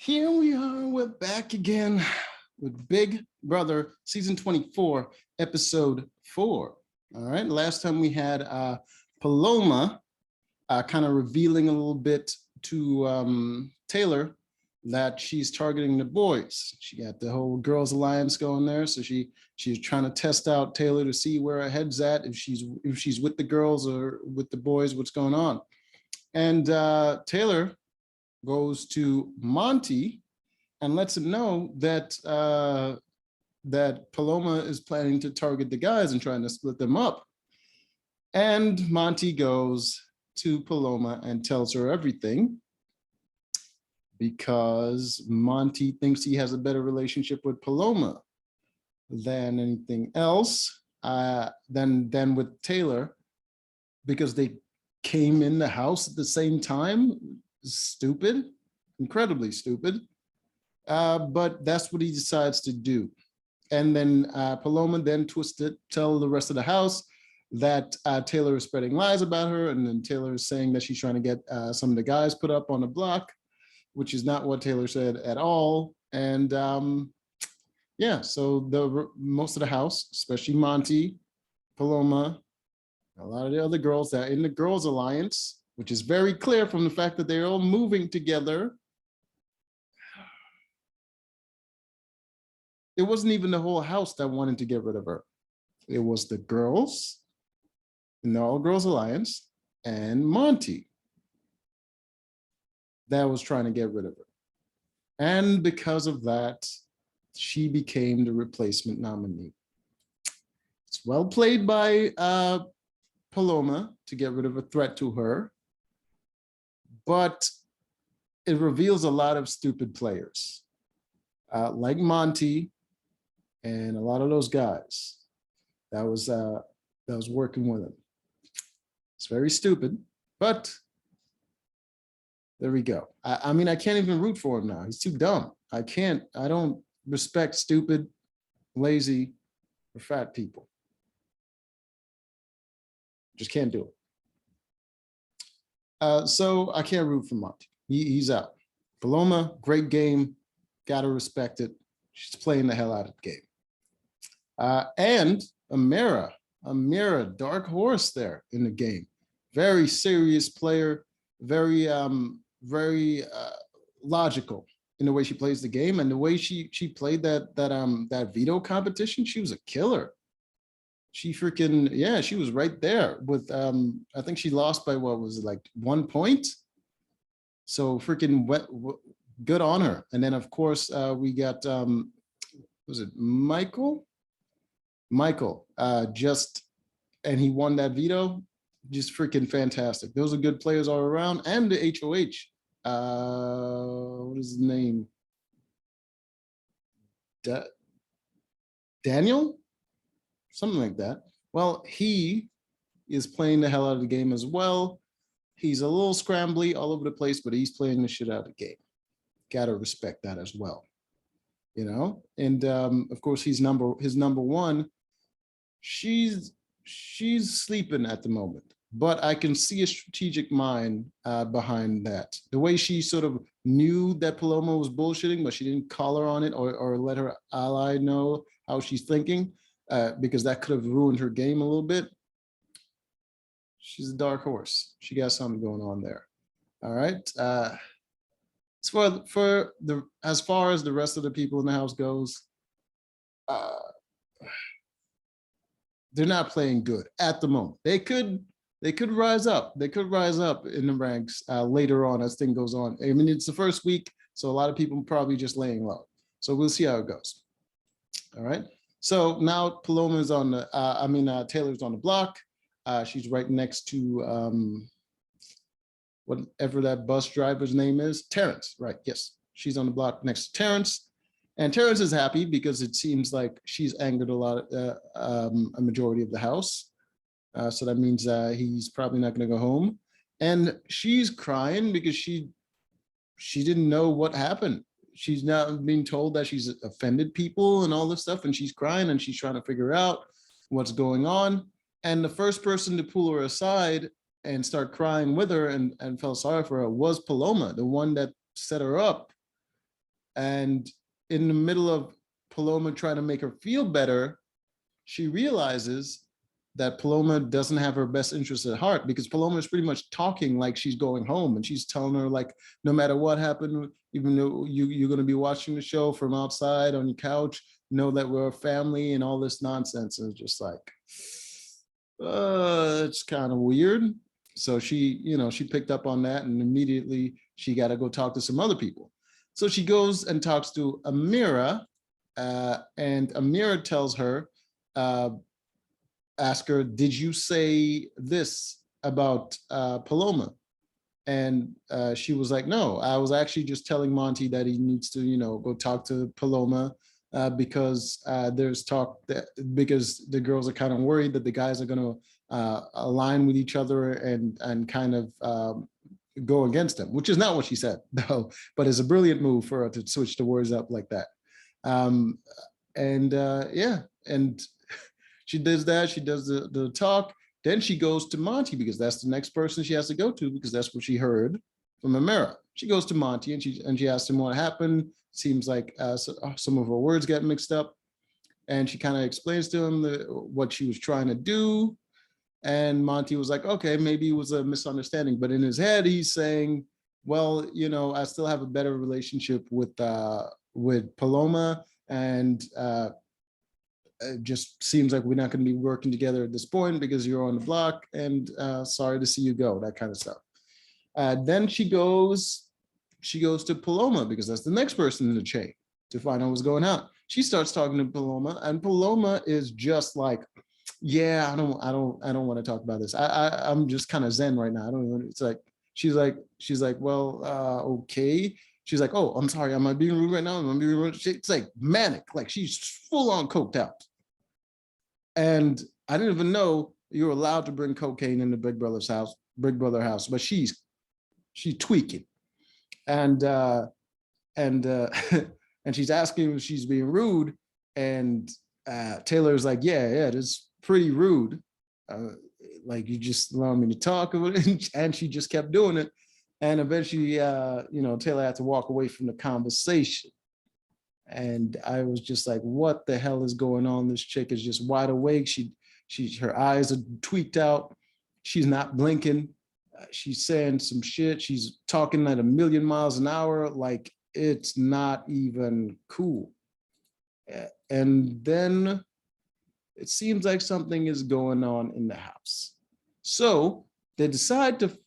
Here we are, we're back again with Big Brother Season 24, Episode 4. All right, last time we had Paloma kind of revealing a little bit to Taylor that she's targeting the boys. She got the whole Girls Alliance going there, so she's trying to test out Taylor to see where her head's at, if she's with the girls or with the boys, what's going on. And Taylor goes to Monty and lets him know that that Paloma is planning to target the guys and trying to split them up. And Monty goes to Paloma and tells her everything because Monty thinks he has a better relationship with Paloma than anything else, than with Taylor, because they came in the house at the same time. Stupid, incredibly stupid, but that's what he decides to do. And then Paloma then twisted, tell the rest of the house that Taylor is spreading lies about her, and then Taylor is saying that she's trying to get some of the guys put up on the block, which is not what Taylor said at all. And yeah, so the most of the house, especially Monty, Paloma, a lot of the other girls that are in the Girls Alliance, which is very clear from the fact that they're all moving together. It wasn't even the whole house that wanted to get rid of her. It was the girls in the All Girls Alliance and Monty that was trying to get rid of her. And because of that, she became the replacement nominee. It's well played by Paloma to get rid of a threat to her, but it reveals a lot of stupid players, like Monty and a lot of those guys that was working with him. It's very stupid, but there we go. I mean, I can't even root for him now. He's too dumb. I don't respect stupid, lazy, or fat people. Just can't do it. So I can't root for Monty. He's out. Paloma, great game. Gotta respect it. She's playing the hell out of the game. And Amira, dark horse there in the game. Very serious player, very logical in the way she plays the game, and the way she played that veto competition. She was a killer. She freaking, yeah, she was right there with, I think she lost by, what was it, like 1 point? So freaking good on her. And then of course, we got, was it Michael? And he won that veto. Just freaking fantastic. Those are good players all around. And the HOH, what is his name? Daniel? Something like that. Well, he is playing the hell out of the game as well. He's a little scrambly all over the place, but he's playing the shit out of the game. Gotta respect that as well, you know. And of course, his number one. She's sleeping at the moment, but I can see a strategic mind behind that. The way she sort of knew that Paloma was bullshitting, but she didn't call her on it or let her ally know how she's thinking. Because that could have ruined her game a little bit. She's a dark horse. She got something going on there. All right. As far as the rest of the people in the house goes, they're not playing good at the moment. They could rise up. They could rise up in the ranks later on as things goes on. I mean, it's the first week, so a lot of people probably just laying low. So we'll see how it goes. All right. So now Paloma is on the, Taylor's on the block. She's right next to whatever that bus driver's name is, Terrence, right? Yes, she's on the block next to Terrence. And Terrence is happy because it seems like she's angered a majority of the house. So that means he's probably not gonna go home. And she's crying because she didn't know what happened. She's now being told that she's offended people and all this stuff, and she's crying and she's trying to figure out what's going on. And the first person to pull her aside and start crying with her and felt sorry for her was Paloma, the one that set her up And in the middle of Paloma trying to make her feel better, she realizes that Paloma doesn't have her best interest at heart, because Paloma is pretty much talking like she's going home, and she's telling her, like, no matter what happened, even though you're going to be watching the show from outside on your couch, know that we're a family and all this nonsense. And it's just like, it's kind of weird. So she picked up on that, and immediately she got to go talk to some other people. So she goes and talks to Amira, and Amira tells her, ask her, did you say this about Paloma? And she was like, no, I was actually just telling Monty that he needs to, go talk to Paloma, because there's talk because the girls are kind of worried that the guys are going to align with each other and kind of go against them, which is not what she said, though, but it's a brilliant move for her to switch the words up like that. Yeah, and she does that. She does the talk. Then she goes to Monty, because that's the next person she has to go to, because that's what she heard from Amira. She goes to Monty, and she asks him what happened. Seems like some of her words get mixed up, and she kind of explains to him what she was trying to do. And Monty was like, okay, maybe it was a misunderstanding. But in his head, he's saying, well, I still have a better relationship with Paloma, and it just seems like we're not going to be working together at this point because you're on the block, and sorry to see you go, that kind of stuff. Then she goes to Paloma, because that's the next person in the chain, to find out what's going on. She starts talking to Paloma, and Paloma is just like, yeah, I don't want to talk about this. I'm just kind of zen right now. I don't even, it's like, she's like, well, okay. She's like, oh, I'm sorry, am I being rude right now? Am I being rude? It's like manic, like she's full on coked out. And I didn't even know you were allowed to bring cocaine into Big Brother house, but she's tweaking. And and she's asking if she's being rude. And Taylor's like, yeah, it is pretty rude. Like, you just allow me to talk. And she just kept doing it. And eventually, Taylor had to walk away from the conversation. And I was just like, what the hell is going on? This chick is just wide awake. Her eyes are tweaked out. She's not blinking. She's saying some shit. She's talking at 1,000,000 miles an hour. Like, it's not even cool. And then it seems like something is going on in the house. So they decide to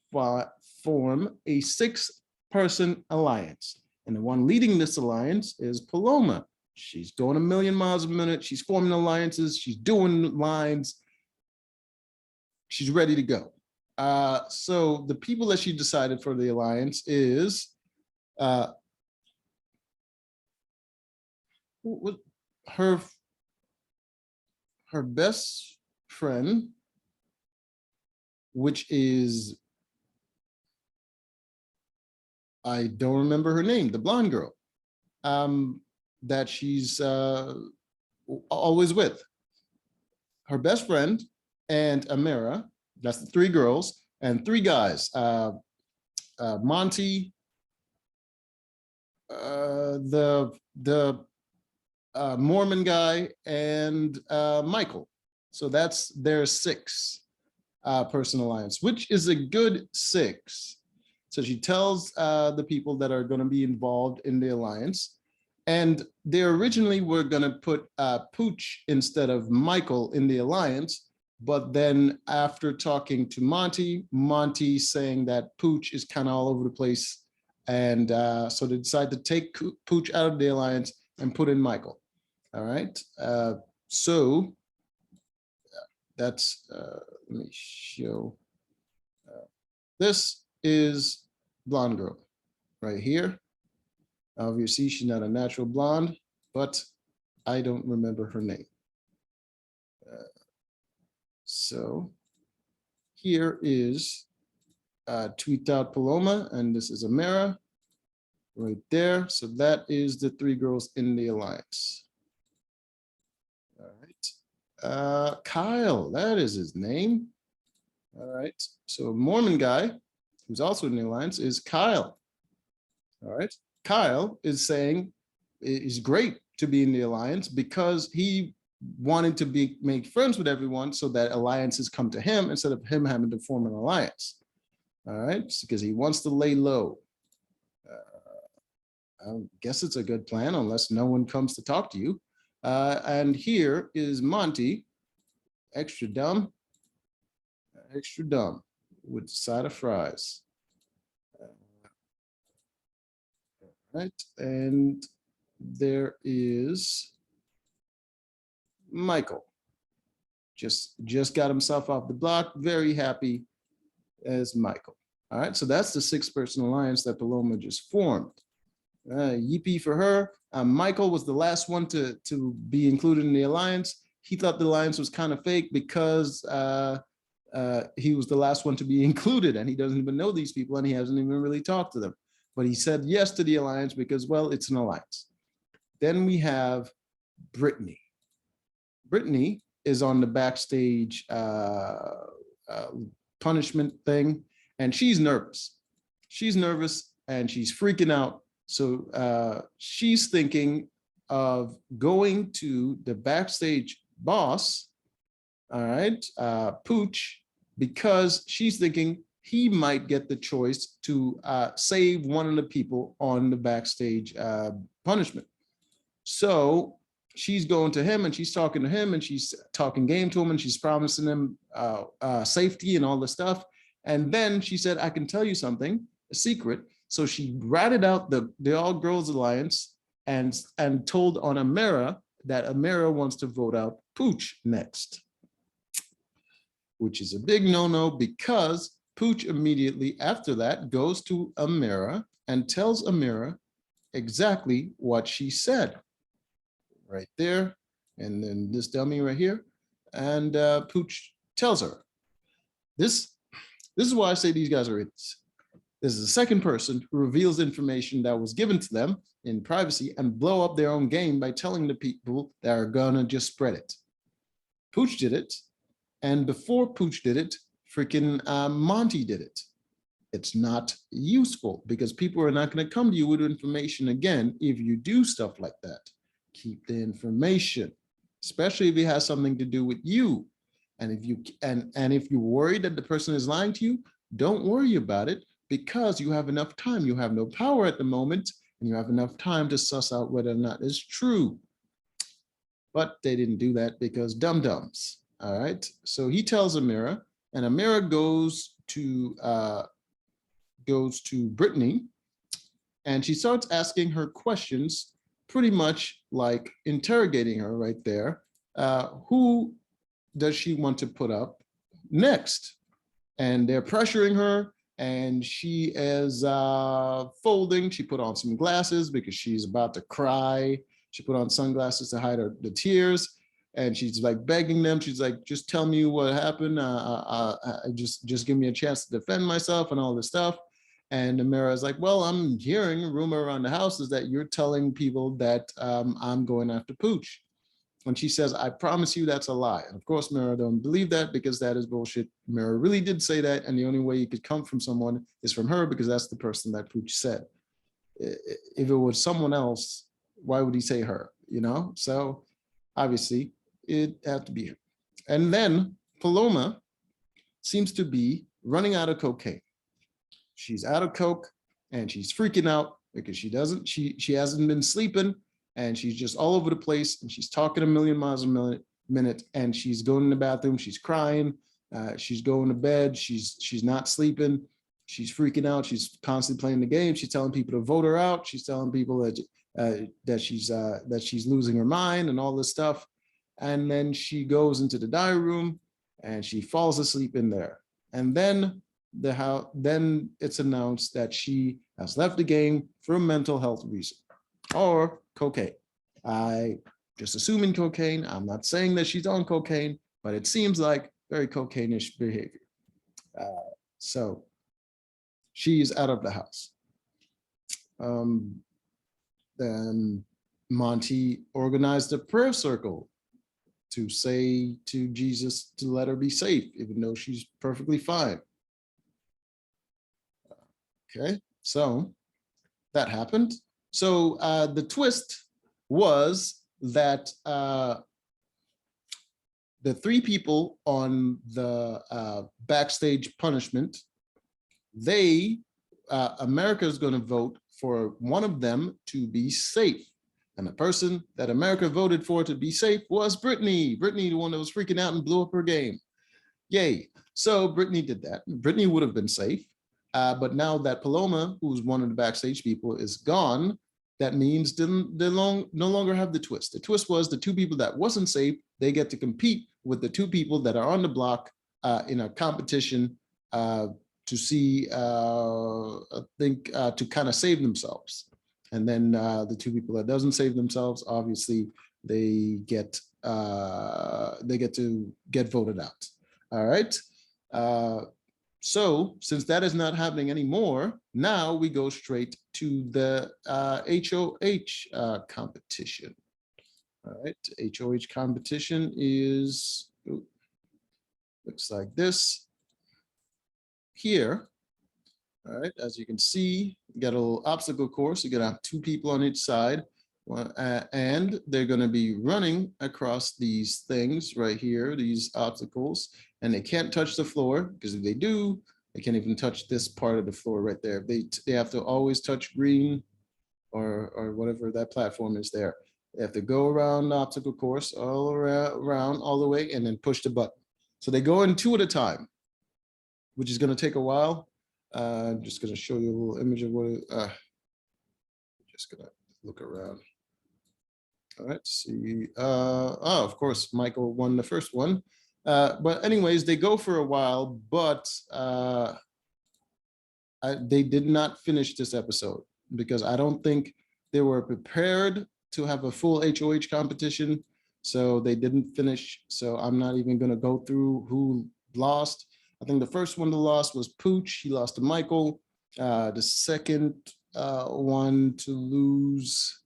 form a 6-person alliance. And the one leading this alliance is Paloma. She's going 1,000,000 miles a minute. She's forming alliances. She's doing lines. She's ready to go. So the people that she decided for the alliance is her best friend, which is, I don't remember her name, the blonde girl, that she's always with. Her best friend and Amira, that's the 3 girls, and 3 guys, Monty, the Mormon guy, and Michael. So that's their 6-person alliance, which is a good 6. So she tells the people that are going to be involved in the alliance, and they originally were going to put Pooch instead of Michael in the alliance, but then after talking to Monty saying that Pooch is kind of all over the place, and so they decide to take Pooch out of the alliance and put in Michael. All right. So that's, let me show. This is blonde girl right here. Obviously, she's not a natural blonde, but I don't remember her name. So here is Tweet Out Paloma, and this is Amira right there. So that is the 3 girls in the alliance. All right. Kyle, that is his name. All right. So Mormon guy, who's also in the alliance, is Kyle. All right. Kyle is saying it's great to be in the alliance because he wanted to make friends with everyone so that alliances come to him instead of him having to form an alliance. All right, because he wants to lay low. I guess it's a good plan unless no one comes to talk to you. And here is Monty, extra dumb with a side of fries. Right, and there is Michael. Just got himself off the block, very happy as Michael. All right, so that's the 6-person alliance that Paloma just formed. Yippee for her. Michael was the last one to be included in the alliance. He thought the alliance was kind of fake because he was the last one to be included, and he doesn't even know these people, and he hasn't even really talked to them. But he said yes to the alliance because, well, it's an alliance. Then we have Brittany. Brittany is on the backstage punishment thing, and she's nervous. She's nervous and she's freaking out. So she's thinking of going to the backstage boss, all right, Pooch, because she's thinking he might get the choice to save one of the people on the backstage punishment. So she's going to him and she's talking to him and she's talking game to him and she's promising him safety and all this stuff. And then she said, I can tell you something, a secret. So she ratted out the All Girls Alliance and told on Amira that Amira wants to vote out Pooch next, which is a big no-no because Pooch immediately after that goes to Amira and tells Amira exactly what she said. Right there, and then this dummy right here, and Pooch tells her. This is why I say these guys are idiots. This is the second person who reveals information that was given to them in privacy and blow up their own game by telling the people that are gonna just spread it. Pooch did it, and before Pooch did it, freaking Monty did it. It's not useful because people are not going to come to you with information again if you do stuff like that. Keep the information, especially if it has something to do with you. And if you're worried that the person is lying to you, don't worry about it because you have enough time. You have no power at the moment, and you have enough time to suss out whether or not it's true. But they didn't do that because dum-dums. All right. So he tells Amira, and Amira goes to Brittany, and she starts asking her questions, pretty much like interrogating her right there. Who does she want to put up next? And they're pressuring her, and she is folding. She put on some glasses because she's about to cry. She put on sunglasses to hide the tears. And she's like begging them. She's like, just tell me what happened. Just give me a chance to defend myself and all this stuff. And Amira is like, well, I'm hearing a rumor around the house is that you're telling people that I'm going after Pooch. And she says, I promise you that's a lie. And of course, Amira don't believe that because that is bullshit. Amira really did say that. And the only way you could come from someone is from her because that's the person that Pooch said. If it was someone else, why would he say her? You know? So obviously, it had to be her. And then Paloma seems to be running out of cocaine. She's out of coke and she's freaking out because she hasn't been sleeping and she's just all over the place and she's talking a million miles a minute and she's going in the bathroom, she's crying, she's going to bed, she's not sleeping, she's freaking out, she's constantly playing the game, she's telling people to vote her out, she's telling people that she's losing her mind and all this stuff. And then she goes into the diary room and she falls asleep in there. And then it's announced that she has left the game for a mental health reason or cocaine. I just assuming cocaine. I'm not saying that she's on cocaine, but it seems like very cocaine-ish behavior. So she's out of the house. Then Monty organized a prayer circle to say to Jesus to let her be safe, even though she's perfectly fine. Okay, so that happened. So the twist was that the three people on the backstage punishment, America is going to vote for one of them to be safe. And the person that America voted for to be safe was Brittany. Brittany, the one that was freaking out and blew up her game. Yay. So Brittany did that. Brittany would have been safe. But now that Paloma, who's one of the backstage people, is gone, that means they no longer have the twist. The twist was the two people that wasn't safe, they get to compete with the two people that are on the block in a competition to see, I think, to kind of save themselves. And then the two people that doesn't save themselves, obviously, they get to get voted out. All right. So since that is not happening anymore, now we go straight to the HOH competition. All right, HOH competition is, looks like this here. All right, as you can see, you got a little obstacle course. You're gonna have two people on each side, and they're gonna be running across these things right here, these obstacles, and they can't touch the floor, because if they do, they can't even touch this part of the floor right there. They have to always touch green or whatever that platform is there. They have to go around the obstacle course all around all the way and then push the button. So they go in two at a time, which is gonna take a while. I'm just gonna show you a little image of what it, just gonna look around. All right, see, oh, of course, Michael won the first one. But anyways, they go for a while, but they did not finish this episode because I don't think they were prepared to have a full HOH competition. So they didn't finish. So I'm not even gonna go through who lost. I think the first one to lost was Pooch. He lost to Michael. The second one to lose,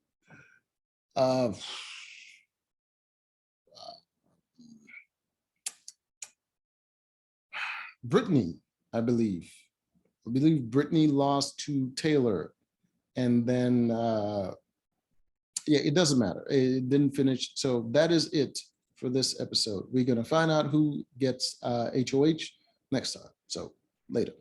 Brittany, I believe. I believe Brittany lost to Taylor. And then, yeah, it doesn't matter. It didn't finish. So that is it for this episode. We're going to find out who gets HOH next time. So later.